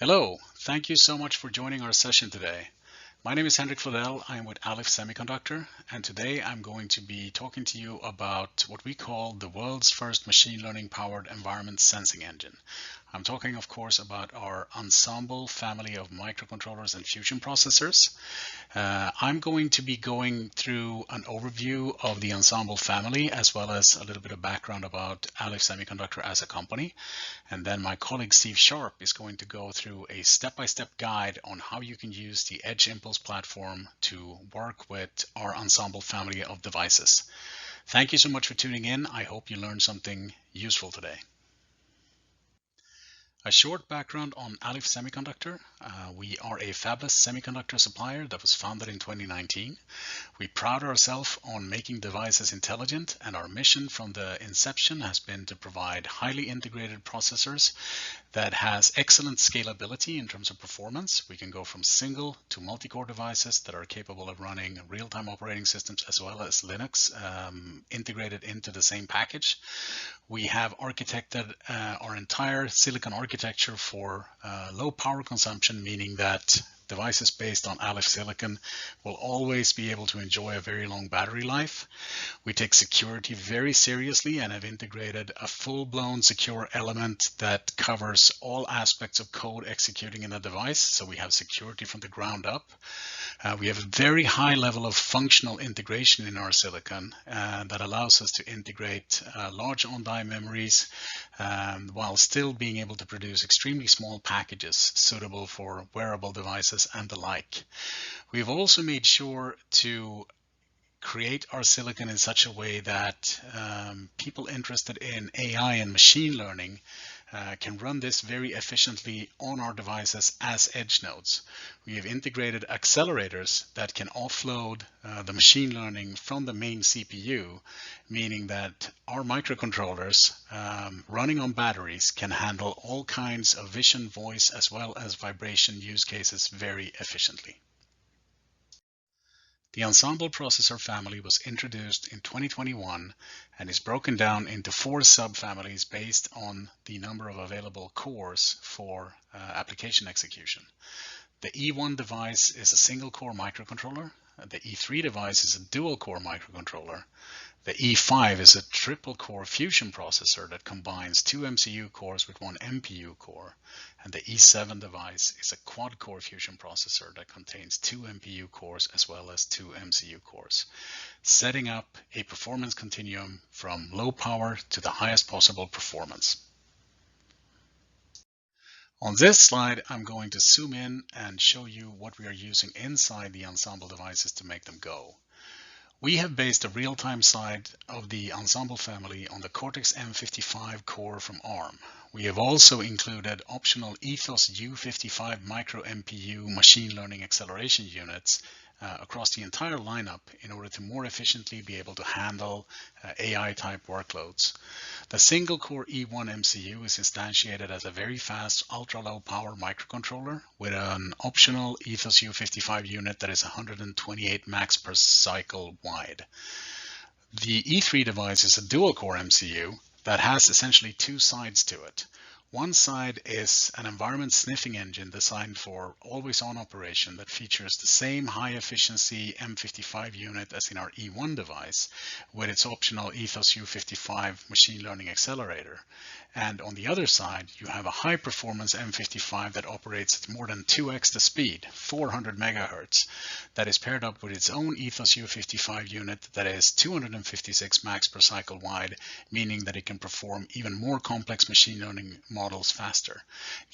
Hello, thank you so much for joining our session today. My name is Henrik Flodell. I am with Alif Semiconductor, and today I'm going to be talking to you about what we call the world's first machine learning powered environment sensing engine. I'm talking, of course, about our Ensemble family of microcontrollers and fusion processors. I'm going to be going through an overview of the Ensemble family, as well as a little bit of background about Alif Semiconductor as a company. And then my colleague Steve Sharp is going to go through a step-by-step guide on how you can use the Edge Impulse platform to work with our Ensemble family of devices. Thank you so much for tuning in. I hope you learned something useful today. A short background on Alif Semiconductor. We are a fabless semiconductor supplier that was founded in 2019. We pride ourselves on making devices intelligent, and our mission from the inception has been to provide highly integrated processors that has excellent scalability in terms of performance. We can go from single to multi-core devices that are capable of running real-time operating systems as well as Linux integrated into the same package. We have architected our entire silicon architecture for low power consumption, meaning that devices based on Alif silicon will always be able to enjoy a very long battery life. We take security very seriously and have integrated a full-blown secure element that covers all aspects of code executing in a device. So we have security from the ground up. We have a very high level of functional integration in our silicon that allows us to integrate large on-die memories while still being able to produce extremely small packages suitable for wearable devices and the like. We've also made sure to create our silicon in such a way that people interested in AI and machine learning can run this very efficiently on our devices as edge nodes. We have integrated accelerators that can offload the machine learning from the main CPU, meaning that our microcontrollers running on batteries can handle all kinds of vision, voice, as well as vibration use cases very efficiently. The Ensemble processor family was introduced in 2021 and is broken down into 4 subfamilies based on the number of available cores for application execution. The E1 device is a single-core microcontroller. The E3 device is a dual-core microcontroller. The E5 is a triple-core fusion processor that combines 2 MCU cores with 1 MPU core. And the E7 device is a quad-core fusion processor that contains 2 MPU cores as well as 2 MCU cores, setting up a performance continuum from low power to the highest possible performance. On this slide, I'm going to zoom in and show you what we are using inside the Ensemble devices to make them go. We have based the real-time side of the Ensemble family on the Cortex-M55 core from Arm. We have also included optional ethos U55 microNPU machine learning acceleration units across the entire lineup in order to more efficiently be able to handle AI-type workloads. The single-core E1 MCU is instantiated as a very fast, ultra-low power microcontroller with an optional ethos U55 unit that is 128 max per cycle wide. The E3 device is a dual-core MCU that has essentially 2 sides to it. One side is an environment sniffing engine designed for always-on operation that features the same high-efficiency M55 unit as in our E1 device with its optional ethos U55 machine learning accelerator. And on the other side, you have a high-performance M55 that operates at more than 2x the speed, 400 megahertz, that is paired up with its own ethos U55 unit that is 256 max per cycle wide, meaning that it can perform even more complex machine learning models faster.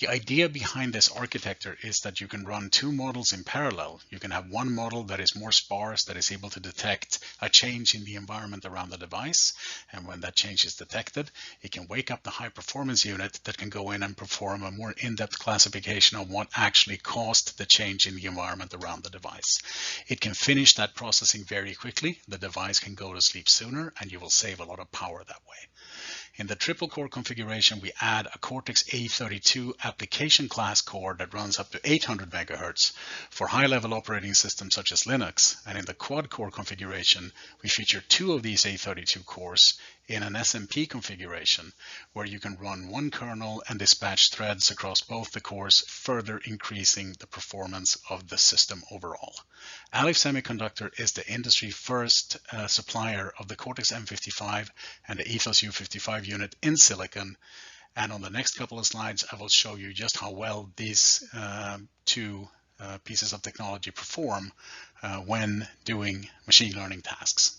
The idea behind this architecture is that you can run 2 models in parallel. You can have one model that is more sparse, that is able to detect a change in the environment around the device, and when that change is detected, it can wake up the high performance unit that can go in and perform a more in-depth classification of what actually caused the change in the environment around the device. It can finish that processing very quickly. The device can go to sleep sooner, and you will save a lot of power that way. In the triple core configuration, we add a Cortex-A32 application class core that runs up to 800 megahertz for high-level operating systems such as Linux. And in the quad core configuration, we feature 2 of these A32 cores in an SMP configuration where you can run one kernel and dispatch threads across both the cores, further increasing the performance of the system overall. Alif Semiconductor is the industry first supplier of the Cortex-M55 and the ethos U55 unit in silicon. And on the next couple of slides, I will show you just how well these two pieces of technology perform when doing machine learning tasks.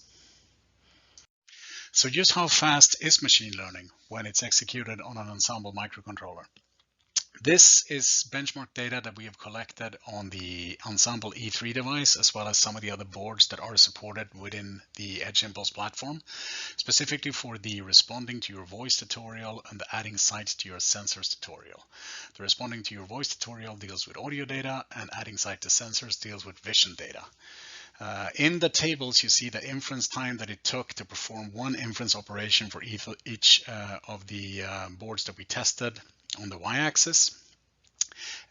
So just how fast is machine learning when it's executed on an Ensemble microcontroller? This is benchmark data that we have collected on the Ensemble E3 device, as well as some of the other boards that are supported within the Edge Impulse platform, specifically for the responding to your voice tutorial and the adding sight to your sensors tutorial. The responding to your voice tutorial deals with audio data, and adding sight to sensors deals with vision data. In the tables, you see the inference time that it took to perform one inference operation for each of the boards that we tested on the y-axis.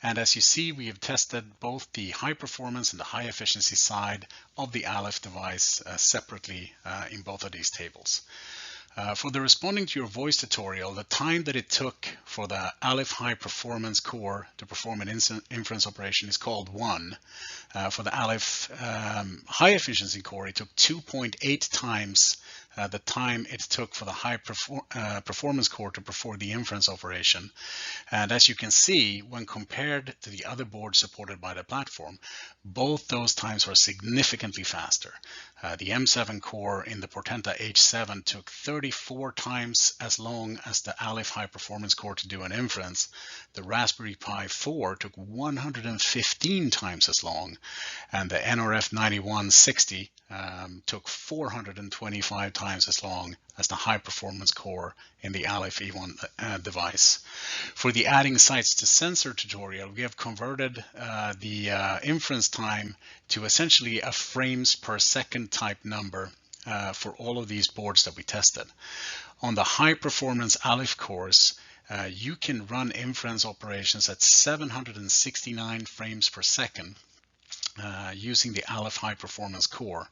And as you see, we have tested both the high performance and the high efficiency side of the Alif device separately in both of these tables. For the responding to your voice tutorial, the time that it took for the Alif high performance core to perform an inference operation is called 1. For the Alif high efficiency core, it took 2.8 times the time it took for the high performance core to perform the inference operation. And as you can see, when compared to the other boards supported by the platform, both those times were significantly faster. The M7 core in the Portenta H7 took 34 times as long as the Alif high performance core to do an inference. The Raspberry Pi 4 took 115 times as long, and the NRF 9160 took 425 times as long as the high performance core in the Alif E1 device. For the adding sights to sensor tutorial, we have converted the inference time to essentially a frames per second type number for all of these boards that we tested. On the high performance Alif cores, you can run inference operations at 769 frames per second using the Alif high performance core.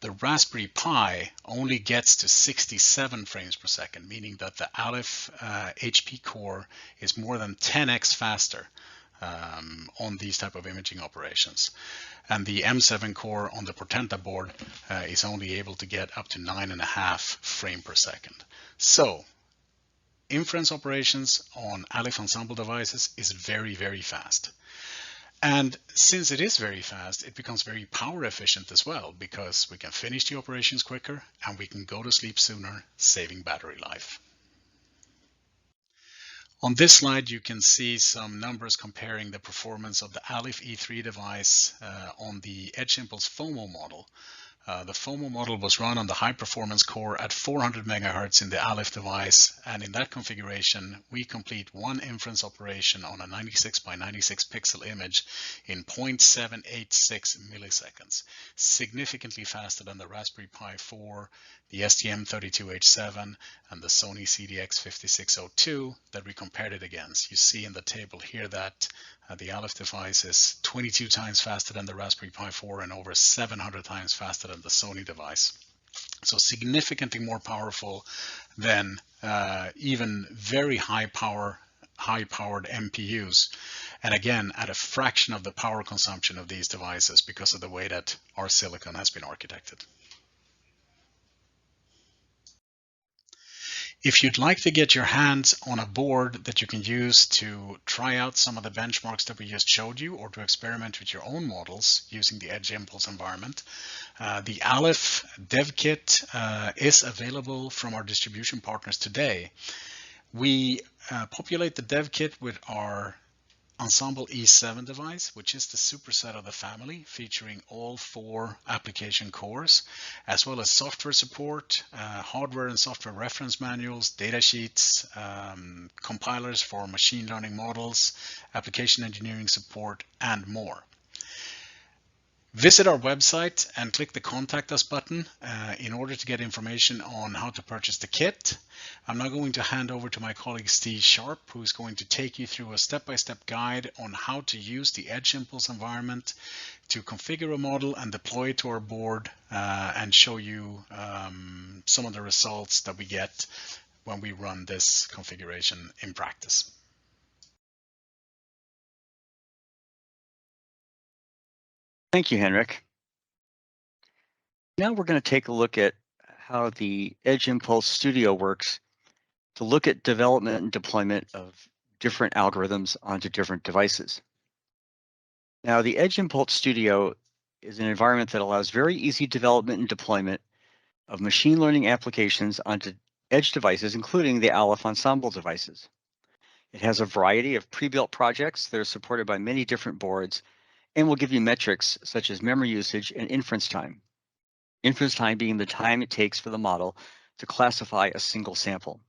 The Raspberry Pi only gets to 67 frames per second, meaning that the Alif HP core is more than 10x faster on these type of imaging operations. And the M7 core on the Portenta board is only able to get up to 9.5 frame per second. So inference operations on Alif Ensemble devices is very, very fast. And since it is very fast, it becomes very power efficient as well, because we can finish the operations quicker and we can go to sleep sooner, saving battery life. On this slide, you can see some numbers comparing the performance of the Alif E3 device on the Edge Impulse FOMO model. The FOMO model was run on the high performance core at 400 megahertz in the Alif device, and in that configuration we complete one inference operation on a 96 by 96 pixel image in 0.786 milliseconds, significantly faster than the Raspberry Pi 4, the STM32H7 and the Sony CDX5602 that we compared it against. You see in the table here that the Alif device is 22 times faster than the Raspberry Pi 4 and over 700 times faster than the Sony device. So significantly more powerful than even very high-powered MPUs. And again, at a fraction of the power consumption of these devices because of the way that our silicon has been architected. If you'd like to get your hands on a board that you can use to try out some of the benchmarks that we just showed you, or to experiment with your own models using the Edge Impulse environment, the Alif dev kit is available from our distribution partners today. We populate the dev kit with our Ensemble E7 device, which is the superset of the family, featuring all 4 application cores, as well as software support, hardware and software reference manuals, data sheets, compilers for machine learning models, application engineering support, and more. Visit our website and click the Contact Us button in order to get information on how to purchase the kit. I'm now going to hand over to my colleague Steve Sharp, who's going to take you through a step-by-step guide on how to use the Edge Impulse environment to configure a model and deploy it to our board and show you some of the results that we get when we run this configuration in practice. Thank you, Henrik. Now we're going to take a look at how the Edge Impulse Studio works to look at development and deployment of different algorithms onto different devices. Now, the Edge Impulse Studio is an environment that allows very easy development and deployment of machine learning applications onto edge devices, including the Alif Ensemble devices. It has a variety of pre-built projects that are supported by many different boards and will give you metrics such as memory usage and inference time. Inference time being the time it takes for the model to classify a single sample.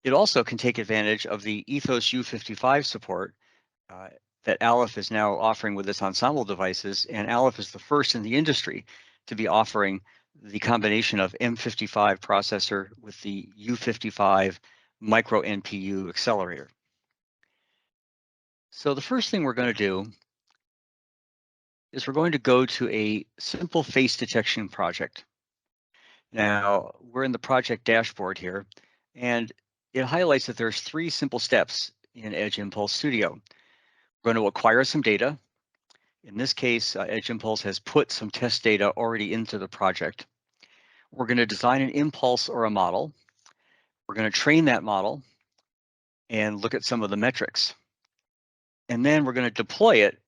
It also can take advantage of the ethos U55 support that Alif is now offering with its Ensemble devices, and Alif is the first in the industry to be offering the combination of M55 processor with the U55 microNPU accelerator. So the first thing we're going to do is we're going to go to a simple face detection project. Now, we're in the project dashboard here, and it highlights that there's 3 simple steps in Edge Impulse Studio. We're going to acquire some data. In this case, Edge Impulse has put some test data already into the project. We're going to design an impulse or a model. We're going to train that model and look at some of the metrics. And then we're going to deploy it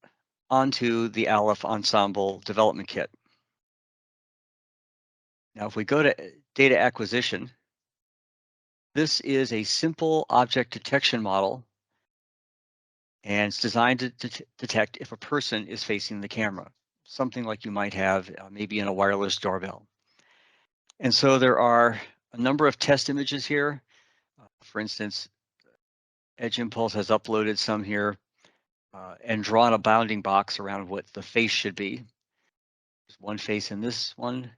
onto the Alif Ensemble development kit. Now, if we go to data acquisition, this is a simple object detection model, and it's designed to detect if a person is facing the camera, something like you might have maybe in a wireless doorbell. And so there are a number of test images here. For instance, Edge Impulse has uploaded some here and drawn a bounding box around what the face should be. There's one face in this one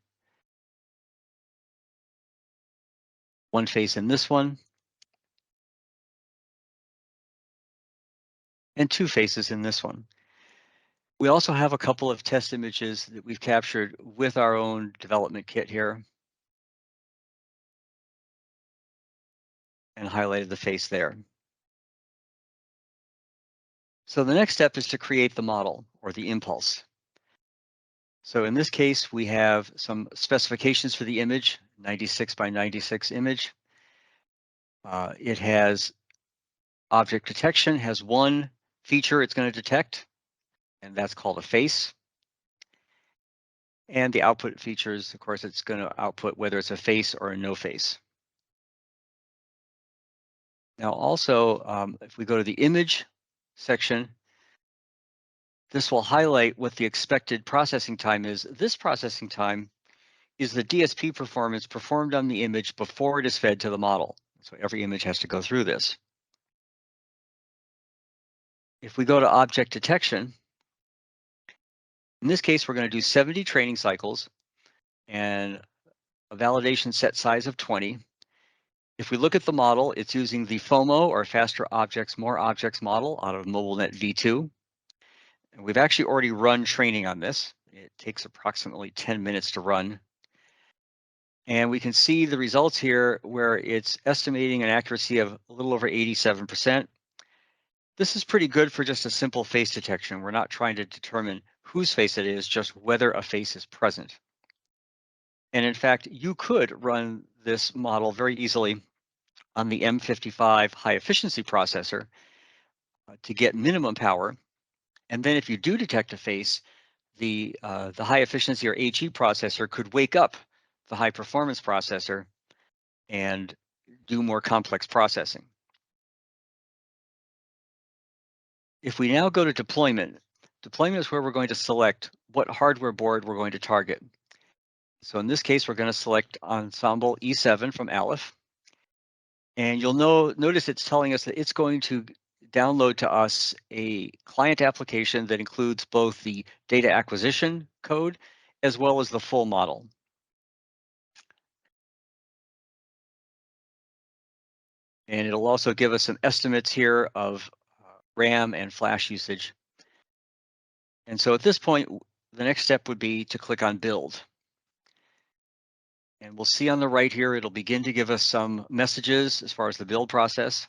face in this one, and 2 faces in this one. We also have a couple of test images that we've captured with our own development kit here and highlighted the face there. So the next step is to create the model or the impulse. So in this case, we have some specifications for the image, 96 by 96 image. It has object detection, has one feature it's going to detect, and that's called a face. And the output features, of course, it's going to output whether it's a face or a no face. Now also, if we go to the image section, this will highlight what the expected processing time is. This processing time is the DSP performance performed on the image before it is fed to the model. So every image has to go through this. If we go to object detection, in this case, we're going to do 70 training cycles and a validation set size of 20. If we look at the model, it's using the FOMO or Faster Objects, More Objects model out of MobileNet V2. And we've actually already run training on this. It takes approximately 10 minutes to run. And we can see the results here where it's estimating an accuracy of a little over 87%. This is pretty good for just a simple face detection. We're not trying to determine whose face it is, just whether a face is present. And in fact, you could run this model very easily on the M55 high efficiency processor to get minimum power. And then if you do detect a face, the high efficiency or HE processor could wake up the high performance processor and do more complex processing. If we now go to deployment, deployment is where we're going to select what hardware board we're going to target. So in this case, we're going to select Ensemble E7 from Alif. And you'll notice it's telling us that it's going to download to us a client application that includes both the data acquisition code as well as the full model. And it'll also give us some estimates here of RAM and flash usage. And so at this point, the next step would be to click on Build. And we'll see on the right here, it'll begin to give us some messages as far as the build process.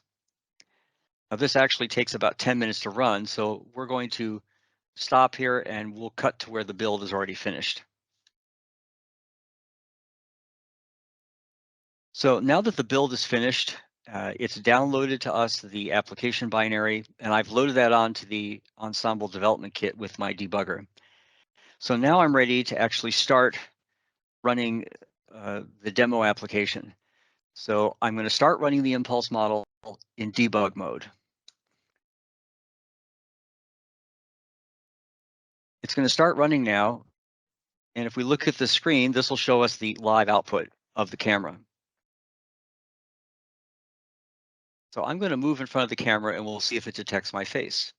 Now this actually takes about 10 minutes to run, so we're going to stop here and we'll cut to where the build is already finished. So now that the build is finished, it's downloaded to us the application binary, and I've loaded that onto the Ensemble development kit with my debugger. So now I'm ready to actually start running the demo application. So I'm going to start running the impulse model in debug mode. It's going to start running now. And if we look at the screen, this will show us the live output of the camera. So I'm going to move in front of the camera and we'll see if it detects my face.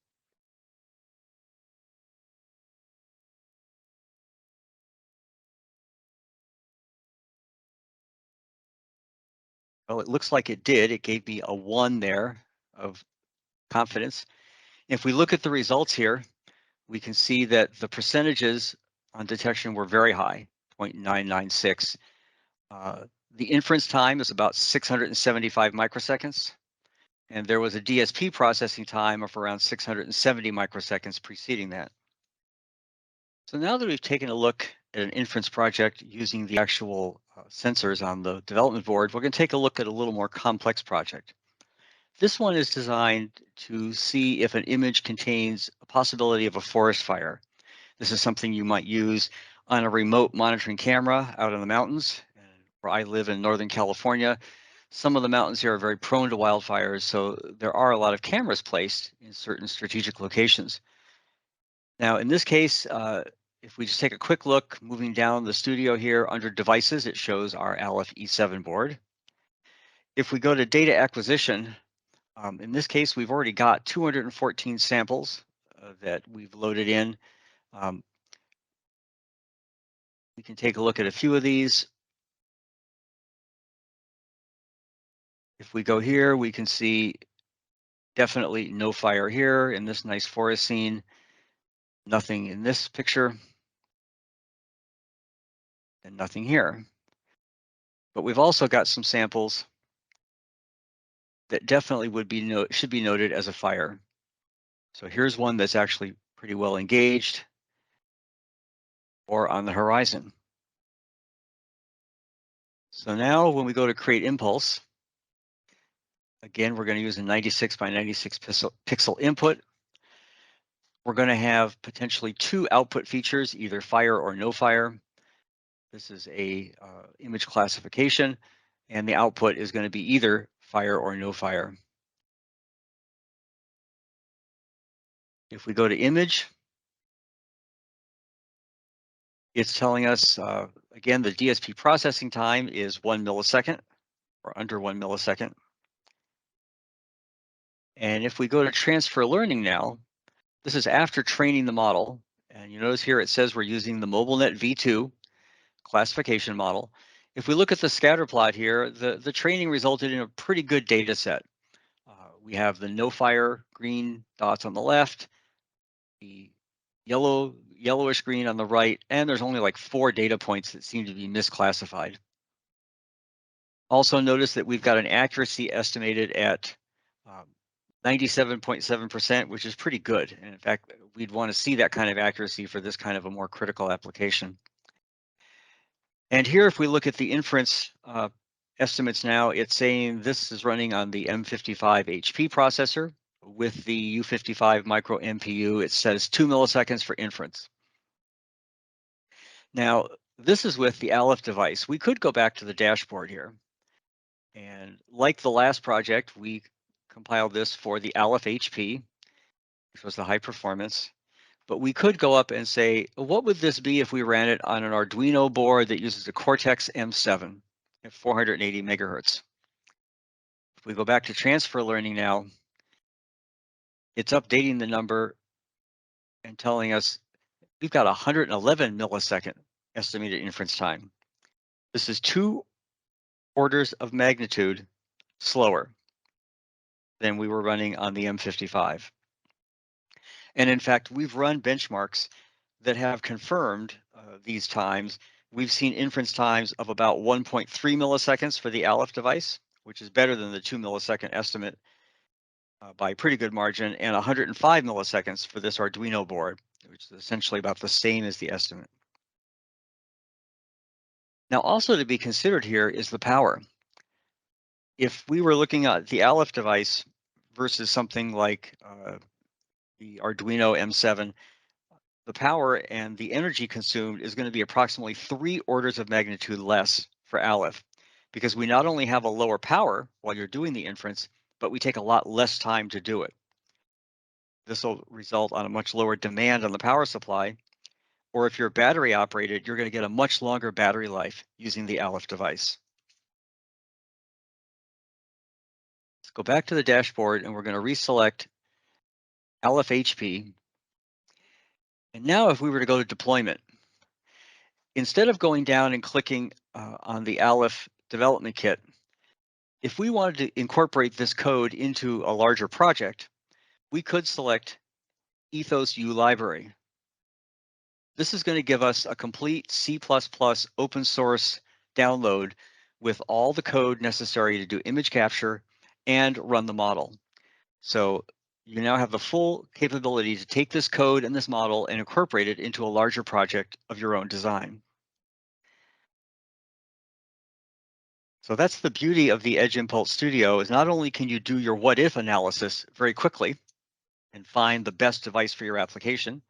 Well, it looks like it did. It gave me a 1 there of confidence. If we look at the results here, we can see that the percentages on detection were very high, 0.996. The inference time is about 675 microseconds, and there was a DSP processing time of around 670 microseconds preceding that. So now that we've taken a look at an inference project using the actual sensors on the development board, we're going to take a look at a little more complex project. This one is designed to see if an image contains a possibility of a forest fire. This is something you might use on a remote monitoring camera out in the mountains. Where I live in Northern California, some of the mountains here are very prone to wildfires, so there are a lot of cameras placed in certain strategic locations. Now, in this case, if we just take a quick look, moving down the studio here under devices, it shows our Alif E7 board. If we go to data acquisition, in this case, we've already got 214 samples that we've loaded in. We can take a look at a few of these. If we go here, we can see definitely no fire here in this nice forest scene. Nothing in this picture. And nothing here. But we've also got some samples that definitely should be noted as a fire. So here's one that's actually pretty well engaged or on the horizon. So now when we go to create impulse, again, we're going to use a 96 by 96 pixel input. We're going to have potentially 2 output features, either fire or no fire. This is a image classification, and the output is going to be either fire or no fire. If we go to image, it's telling us, again, the DSP processing time is 1 millisecond or under 1 millisecond. And if we go to transfer learning now, this is after training the model. And you notice here it says we're using the MobileNet V2 classification model. If we look at the scatter plot here, the training resulted in a pretty good data set. We have the no fire green dots on the left, the yellowish green on the right, and there's only like 4 data points that seem to be misclassified. Also notice that we've got an accuracy estimated at 97.7%, which is pretty good. And in fact, we'd want to see that kind of accuracy for this kind of a more critical application. And here, if we look at the inference estimates now, it's saying this is running on the M55 HP processor with the U55 microNPU. It says 2 milliseconds for inference. Now, this is with the Alif device. We could go back to the dashboard here. And like the last project, we compiled this for the Alif HP, which was the high performance. But we could go up and say, what would this be if we ran it on an Arduino board that uses a Cortex-M7 at 480 megahertz? If we go back to transfer learning now, it's updating the number and telling us we've got 111 millisecond estimated inference time. This is 2 orders of magnitude slower than we were running on the M55. And in fact, we've run benchmarks that have confirmed these times. We've seen inference times of about 1.3 milliseconds for the Alif device, which is better than the 2 millisecond estimate by a pretty good margin, and 105 milliseconds for this Arduino board, which is essentially about the same as the estimate. Now, also to be considered here is the power. If we were looking at the Alif device versus something like the Arduino M7, the power and the energy consumed is going to be approximately 3 orders of magnitude less for Alif, because we not only have a lower power while you're doing the inference, but we take a lot less time to do it. This will result on a much lower demand on the power supply, or if you're battery operated, you're going to get a much longer battery life using the Alif device. Let's go back to the dashboard and we're going to reselect Alif HP. And now if we were to go to deployment, instead of going down and clicking on the Alif development kit, if we wanted to incorporate this code into a larger project, we could select ethos U library. This is going to give us a complete C++ open source download with all the code necessary to do image capture and run the model. So you now have the full capability to take this code and this model and incorporate it into a larger project of your own design. So that's the beauty of the Edge Impulse Studio, is not only can you do your what if analysis very quickly and find the best device for your application,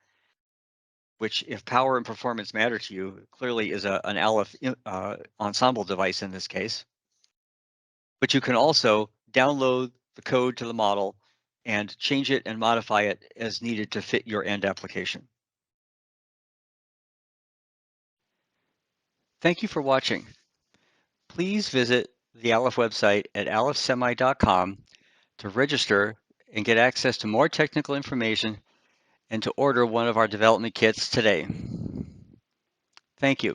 which if power and performance matter to you, clearly is an Alif Ensemble device in this case, but you can also download the code to the model and change it and modify it as needed to fit your end application. Thank you for watching. Please visit the Alif website at alifsemi.com to register and get access to more technical information and to order one of our development kits today. Thank you.